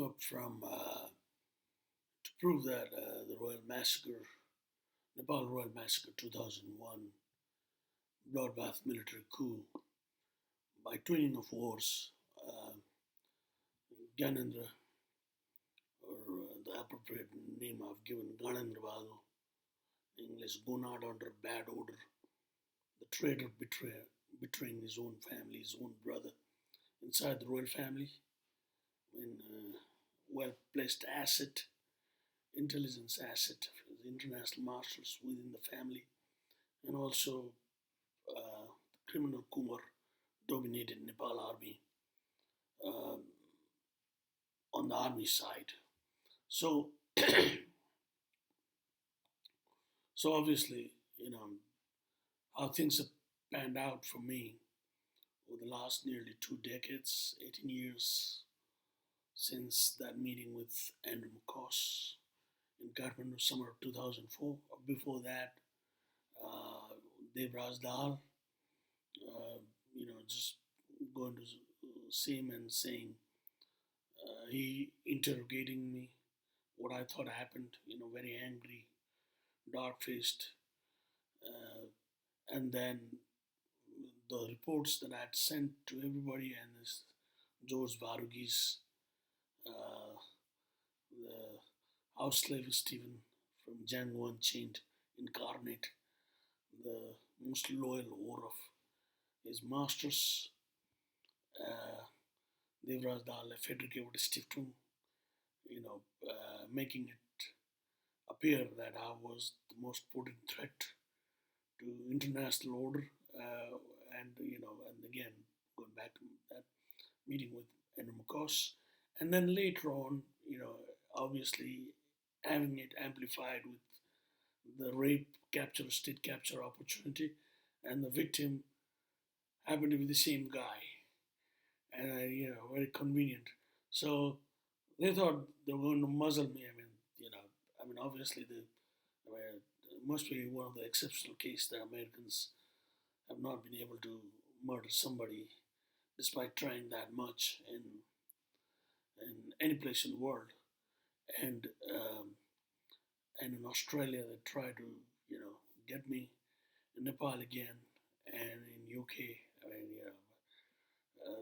up from to prove that the Royal Massacre, Nepal Royal Massacre 2001, bloodbath military coup by twinning of wars, uh, Gyanendra, or the appropriate name I've given, Ganendra Bahadur, English, gone out under bad odor, the traitor betraying his own family, his own brother, inside the royal family, when well placed asset, intelligence asset, the international marshals within the family, and also the criminal Kumar dominated Nepal army um, on the army side. So, so obviously, how things have panned out for me over the last nearly 2 decades, 18 years since that meeting with Andrew McCoss in Kathmandu, summer of 2004. Before that, uh, Dev Rajdal, just going to see him and saying, he interrogating me, what I thought happened, very angry, dark faced, uh, and then the reports that I had sent to everybody and this George Varugi's, uh, the house slave Stephen from Django Unchained, incarnate the most loyal war of his masters, uh, Devraj Dal, Frederick Everett Stiftung, making it appear that I was the most potent threat to international order, and again going back to that meeting with Andrew McCoss, and then later on, obviously having it amplified with the rape capture, state capture opportunity, and the victim happened to be the same guy, and very convenient. So they thought they were going to muzzle me. Obviously it must be one of the exceptional cases that Americans have not been able to murder somebody despite trying that much in any place in the world. And and in Australia they tried to get me, in Nepal again, and in UK.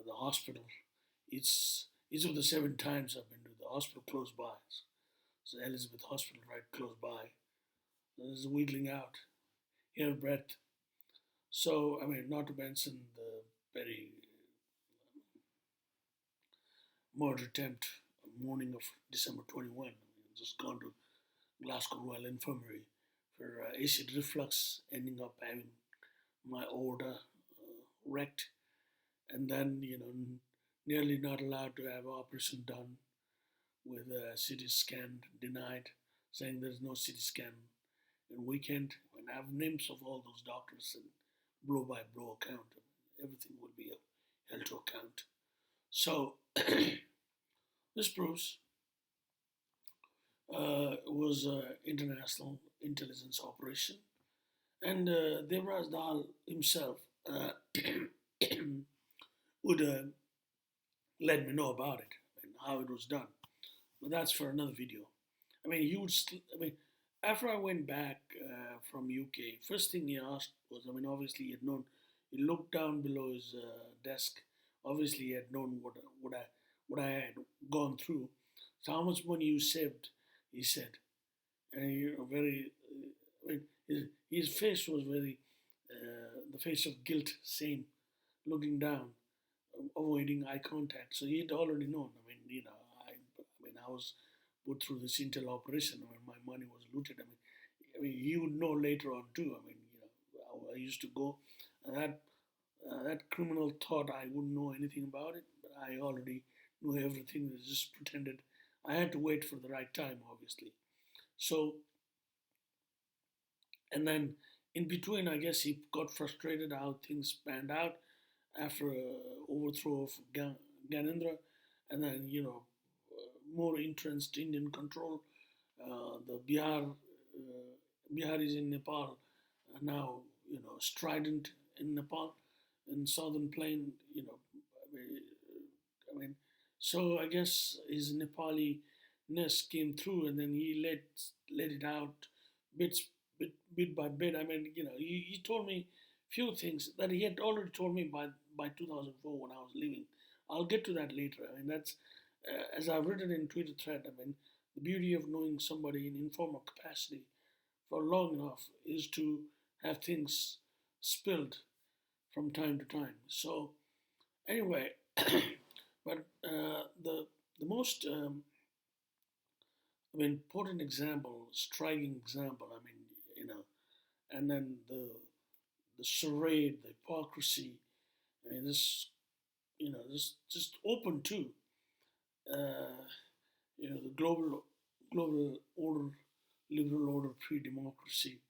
The hospital. It's each of the 7 times I've been to the hospital close by. So Elizabeth Hospital right close by. There's wiggling out, hair breadth. So not to mention the very murder attempt morning of December 21. Just gone to Glasgow Royal Infirmary for acid reflux, ending up having my aorta wrecked, and then nearly not allowed to have operation done, with a CT scan denied, saying there's no CT scan in weekend. And I have names of all those doctors and blow by blow account. Everything will be held to account. So this proves it was an international intelligence operation, and Devraj Dal himself would let me know about it and how it was done. But that's for another video. He would. After I went back from UK, first thing he asked was, obviously he had known. He looked down below his desk. Obviously, he had known what I had gone through. So how much money you saved? He said, and very. His face was very, the face of guilt, same, looking down, avoiding eye contact. So he'd already known. I was put through this Int'L operation when my money was looted. He would know later on too. I used to go, and that criminal thought I wouldn't know anything about it, but I already knew everything. It just pretended. I had to wait for the right time, obviously. So, and then in between, I guess he got frustrated how things panned out after overthrow of Gyanendra, and then more entrenched Indian control. The Biharis in Nepal are now strident in Nepal, in southern plain. I mean, So I guess his Nepali ness came through, and then he let it out bits bit by bit. I mean, he told me few things that he had already told me by 2004 when I was leaving. I'll get to that later. I mean, that's as I've written in Twitter thread. I mean, the beauty of knowing somebody in informal capacity for long enough is to have things spilled from time to time. So anyway, but the most important example, striking example. I mean, and then the charade, the hypocrisy. I mean, this just open to uh, the global order, liberal order, pre-democracy,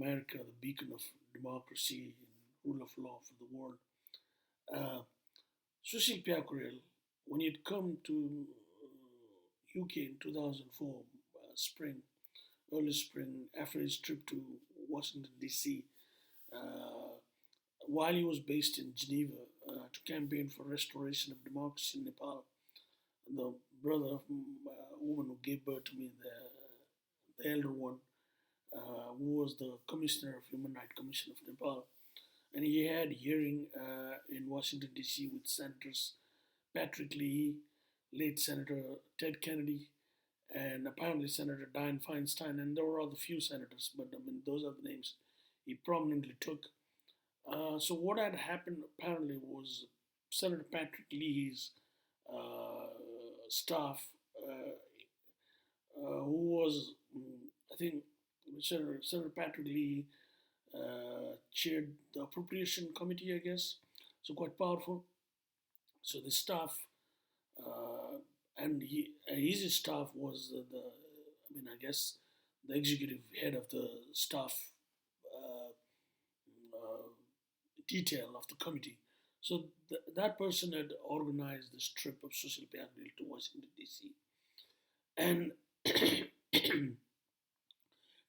America, the beacon of democracy and rule of law for the world. Uh, Sushil Pyakurel, when he had come to UK in 2004, spring, early spring, after his trip to Washington, D.C., uh, while he was based in Geneva to campaign for restoration of democracy in Nepal, the brother of a woman who gave birth to me, the elder one, who was the Commissioner of Human Rights Commission of Nepal, and he had hearing in Washington D.C. with Senators Patrick Leahy, late Senator Ted Kennedy, and apparently Senator Dianne Feinstein, and there were other few senators, but I mean those are the names he prominently took. So what had happened apparently was Senator Patrick Leahy's uh, staff, who was, I think, Senator Patrick Leahy chaired the Appropriation Committee, I guess, so quite powerful. So the staff, and his staff was I mean, I guess, the executive head of the staff uh, uh, detail of the committee. So that person had organized this trip of Social Package to Washington D.C. and and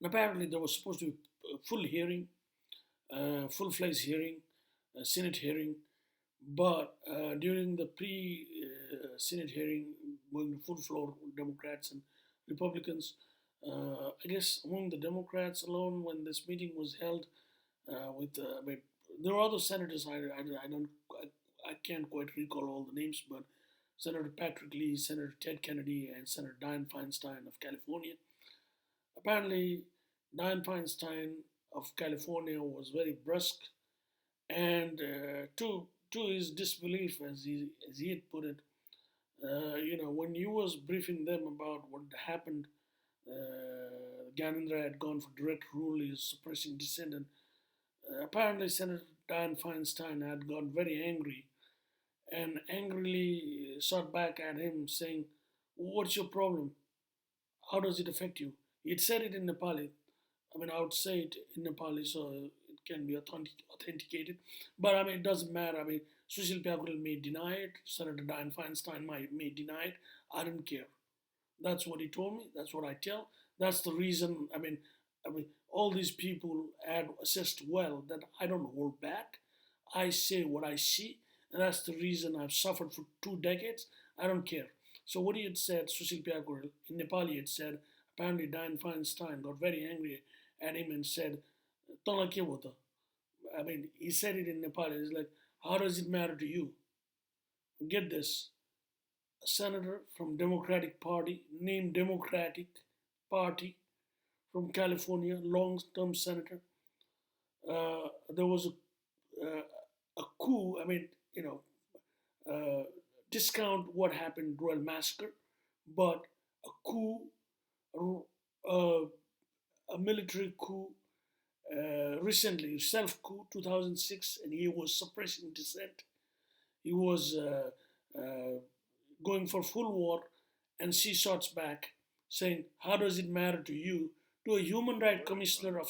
apparently there was supposed to be a full hearing, full-fledged hearing, Senate hearing, but during the pre-Senate hearing, going to full floor Democrats and Republicans, I guess among the Democrats alone, when this meeting was held, with there were other senators. I don't I can't quite recall all the names, but Senator Patrick Lee, Senator Ted Kennedy, and Senator Dianne Feinstein of California. Apparently, Dianne Feinstein of California was very brusque, and to his disbelief, as he had put it, when he was briefing them about what happened, Ganindra had gone for direct rule, he was suppressing dissent, and apparently Senator Dianne Feinstein had got very angry and angrily shot back at him, saying, "What's your problem? How does it affect you?" He had said it in Nepali. I mean, I would say it in Nepali, so it can be authenticated. But I mean, it doesn't matter. I mean, Sushil Pyakurel may deny it, Senator Dianne Feinstein may deny it. I don't care. That's what he told me. That's what I tell. That's the reason. I mean, all these people had assessed well that I don't hold back. I say what I see, and that's the reason I've suffered for 2 decades. I don't care. So what he had said, Sushil Pyakurel in Nepali had said. Apparently, Dianne Feinstein got very angry at him and said, "Tala ke bota?" I mean, he said it in Nepali. It's like, how does it matter to you? Get this: a senator from Democratic Party, named Democratic Party from California, long-term senator. There was a coup. I mean, uh, discount what happened, Royal Massacre, but a coup, uh, a military coup recently, self coup, 2006, and he was suppressing dissent. He was going for full war, and she shots back, saying, "How does it matter to you?" To a human rights commissioner of